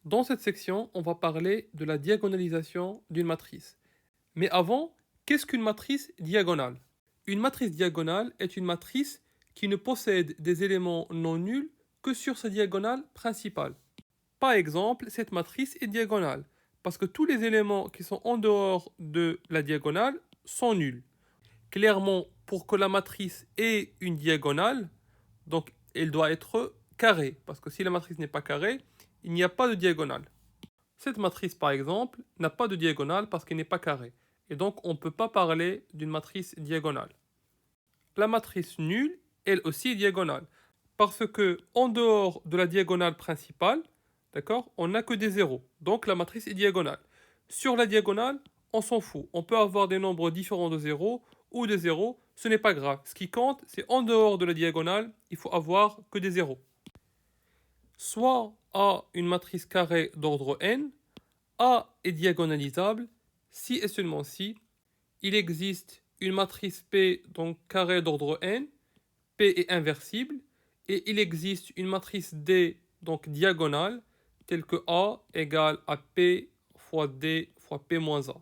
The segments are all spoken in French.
Dans cette section, on va parler de la diagonalisation d'une matrice. Mais avant, qu'est-ce qu'une matrice diagonale? Une matrice diagonale est une matrice qui ne possède des éléments non nuls que sur sa diagonale principale. Par exemple, cette matrice est diagonale parce que tous les éléments qui sont en dehors de la diagonale sont nuls. Clairement, pour que la matrice ait une diagonale, donc elle doit être carrée, parce que si la matrice n'est pas carrée, il n'y a pas de diagonale. Cette matrice, par exemple, n'a pas de diagonale parce qu'elle n'est pas carrée. Et donc, on ne peut pas parler d'une matrice diagonale. La matrice nulle, elle aussi, est diagonale. Parce que, en dehors de la diagonale principale, d'accord, on n'a que des zéros. Donc, la matrice est diagonale. Sur la diagonale, on s'en fout. On peut avoir des nombres différents de zéros ou de zéros. Ce n'est pas grave. Ce qui compte, c'est en dehors de la diagonale, il faut avoir que des zéros. Soit A une matrice carrée d'ordre n, A est diagonalisable si et seulement si il existe une matrice P donc carrée d'ordre n, P est inversible, et il existe une matrice D donc diagonale telle que A égale à P fois D fois P moins A.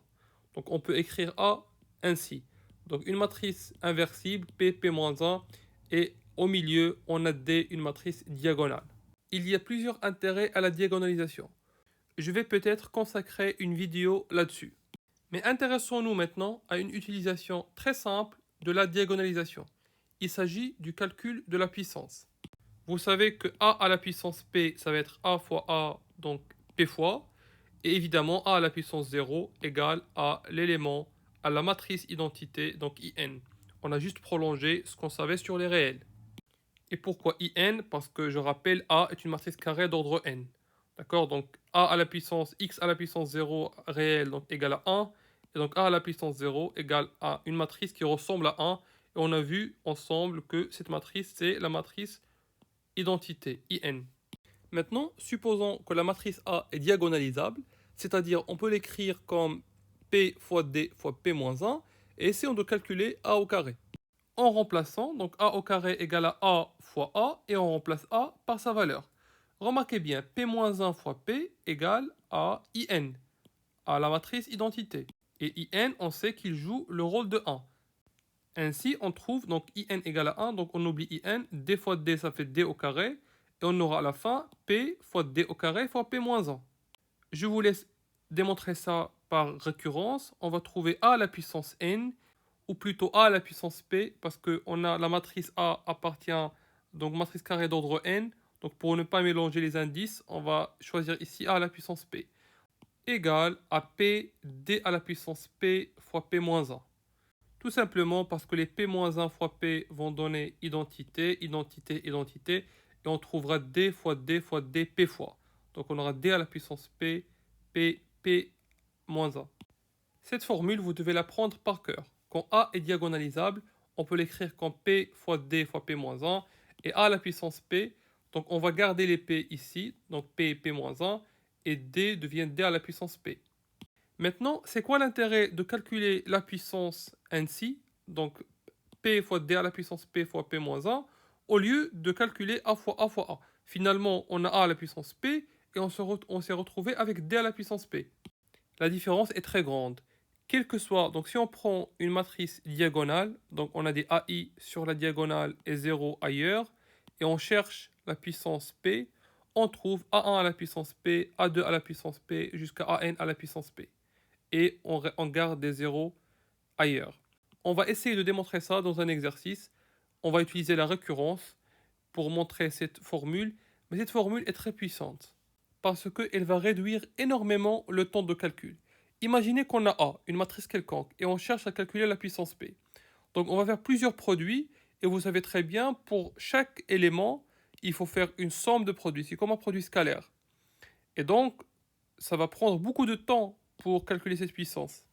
Donc on peut écrire A ainsi. Donc une matrice inversible P, P moins A, et au milieu on a D, une matrice diagonale. Il y a plusieurs intérêts à la diagonalisation. Je vais peut-être consacrer une vidéo là-dessus. Mais intéressons-nous maintenant à une utilisation très simple de la diagonalisation. Il s'agit du calcul de la puissance. Vous savez que a à la puissance p, ça va être a fois a, donc p fois, et évidemment a à la puissance 0 égale à l'élément, à la matrice identité, donc in. On a juste prolongé ce qu'on savait sur les réels. Et pourquoi in? Parce que je rappelle, a est une matrice carrée d'ordre n. D'accord? Donc a à la puissance x à la puissance 0 réel donc égale à 1. Et donc a à la puissance 0 égale à une matrice qui ressemble à 1. Et on a vu ensemble que cette matrice, c'est la matrice identité, in. Maintenant, supposons que la matrice A est diagonalisable, c'est-à-dire on peut l'écrire comme P fois D fois P moins 1, et essayons de calculer A au carré. En remplaçant, donc A au carré égale à A fois A, et on remplace A par sa valeur. Remarquez bien, P moins 1 fois P égale à IN, à la matrice identité. Et IN, on sait qu'il joue le rôle de 1. Ainsi, on trouve donc IN égale à 1, donc on oublie IN, D fois D ça fait D au carré, et on aura à la fin P fois D au carré fois P moins 1. Je vous laisse démontrer ça par récurrence. On va trouver A à la puissance N, ou plutôt A à la puissance P, parce qu'on a la matrice A appartient, donc matrice carrée d'ordre N, donc pour ne pas mélanger les indices, on va choisir ici A à la puissance P, égale à P D à la puissance P fois P moins 1. Tout simplement parce que les P-1 fois P vont donner identité, identité, identité, et on trouvera D fois D fois D, P fois. Donc on aura D à la puissance P, P, P-1. Cette formule, vous devez la prendre par cœur. Quand A est diagonalisable, on peut l'écrire comme P fois D fois P-1, et A à la puissance P, donc on va garder les P ici, donc P et P-1, et D devient D à la puissance P. Maintenant, c'est quoi l'intérêt de calculer la puissance ainsi, donc P fois D à la puissance P fois P moins 1, au lieu de calculer A fois A fois A? Finalement, on a A à la puissance P et on s'est retrouvé avec D à la puissance P. La différence est très grande. Quel que soit, donc si on prend une matrice diagonale, donc on a des AI sur la diagonale et 0 ailleurs, et on cherche la puissance P, on trouve A1 à la puissance P, A2 à la puissance P, jusqu'à AN à la puissance P. Et on garde des zéros ailleurs. On va essayer de démontrer ça dans un exercice. On va utiliser la récurrence pour montrer cette formule, mais cette formule est très puissante parce qu'elle va réduire énormément le temps de calcul. Imaginez qu'on a A, une matrice quelconque, et on cherche à calculer la puissance P. Donc on va faire plusieurs produits, et vous savez très bien, pour chaque élément, il faut faire une somme de produits. C'est comme un produit scalaire. Et donc, ça va prendre beaucoup de temps pour calculer cette puissance.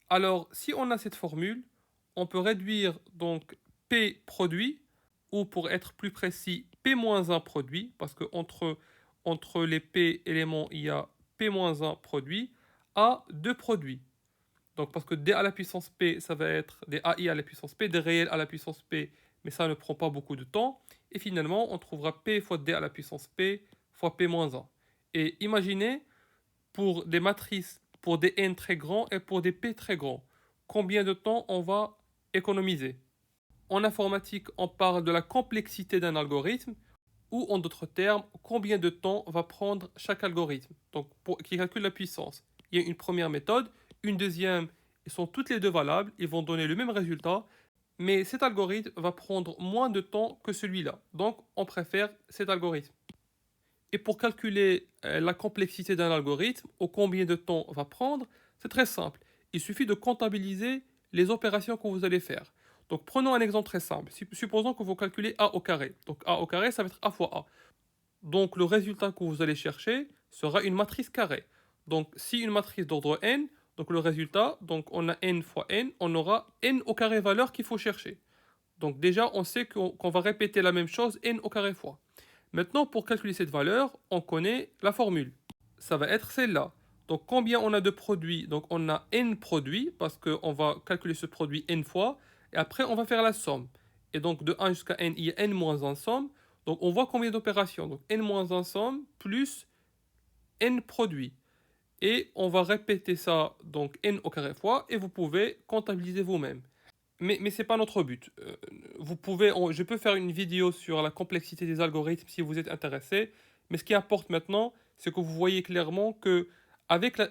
Alors, si on a cette formule, on peut réduire donc P produit, ou pour être plus précis, P-1 produit, parce que entre les P éléments, il y a P-1 produit, à deux produits. Donc, parce que D à la puissance P, ça va être des AI à la puissance P, des réels à la puissance P, mais ça ne prend pas beaucoup de temps. Et finalement, on trouvera P fois D à la puissance P fois P-1. Et imaginez pour des matrices, pour des n très grands et pour des p très grands, combien de temps on va économiser. En informatique, on parle de la complexité d'un algorithme, ou en d'autres termes, combien de temps va prendre chaque algorithme, donc qui calcule la puissance. Il y a une première méthode, une deuxième, ils sont toutes les deux valables, ils vont donner le même résultat, mais cet algorithme va prendre moins de temps que celui-là. Donc, on préfère cet algorithme. Et pour calculer la complexité d'un algorithme, ou combien de temps va prendre, c'est très simple. Il suffit de comptabiliser les opérations que vous allez faire. Donc prenons un exemple très simple. Supposons que vous calculez a au carré. Donc a au carré, ça va être a fois a. Donc le résultat que vous allez chercher sera une matrice carrée. Donc si une matrice d'ordre n, donc le résultat, donc on a n fois n, on aura n au carré valeur qu'il faut chercher. Donc déjà, on sait qu'on va répéter la même chose n au carré fois. Maintenant, pour calculer cette valeur, on connaît la formule. Ça va être celle-là. Donc combien on a de produits? Donc on a n produits, parce qu'on va calculer ce produit n fois, et après on va faire la somme. Et donc de 1 jusqu'à n, il y a n moins 1 somme. Donc on voit combien d'opérations. Donc n moins 1 somme plus n produits. Et on va répéter ça, donc n au carré fois, et vous pouvez comptabiliser vous-même. Mais ce n'est pas notre but. Je peux faire une vidéo sur la complexité des algorithmes si vous êtes intéressé, mais ce qui importe maintenant, c'est que vous voyez clairement que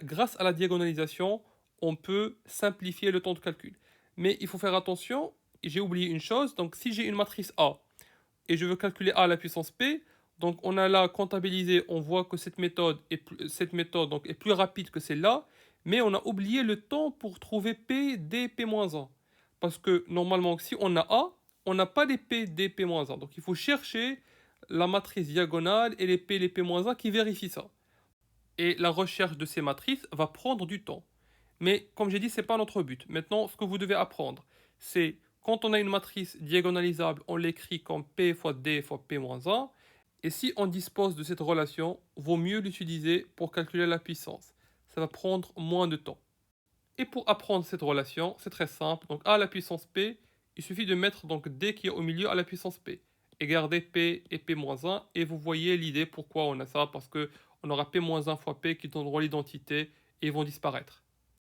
grâce à la diagonalisation, on peut simplifier le temps de calcul. Mais il faut faire attention, j'ai oublié une chose, donc si j'ai une matrice A et je veux calculer A à la puissance P, donc on a là comptabilisé, on voit que donc, est plus rapide que celle-là, mais on a oublié le temps pour trouver P, D, P-1. Parce que normalement, si on a A, on n'a pas les P, D, P-1. Donc il faut chercher la matrice diagonale et les P, les P-1 qui vérifient ça. Et la recherche de ces matrices va prendre du temps. Mais comme j'ai dit, ce n'est pas notre but. Maintenant, ce que vous devez apprendre, c'est quand on a une matrice diagonalisable, on l'écrit comme P fois D fois P-1. Et si on dispose de cette relation, vaut mieux l'utiliser pour calculer la puissance. Ça va prendre moins de temps. Et pour apprendre cette relation, c'est très simple. Donc A à la puissance P, il suffit de mettre donc D qui est au milieu à la puissance P. Et garder P et P-1. Et vous voyez l'idée pourquoi on a ça. Parce qu'on aura P-1 fois P qui donneront l'identité et ils vont disparaître.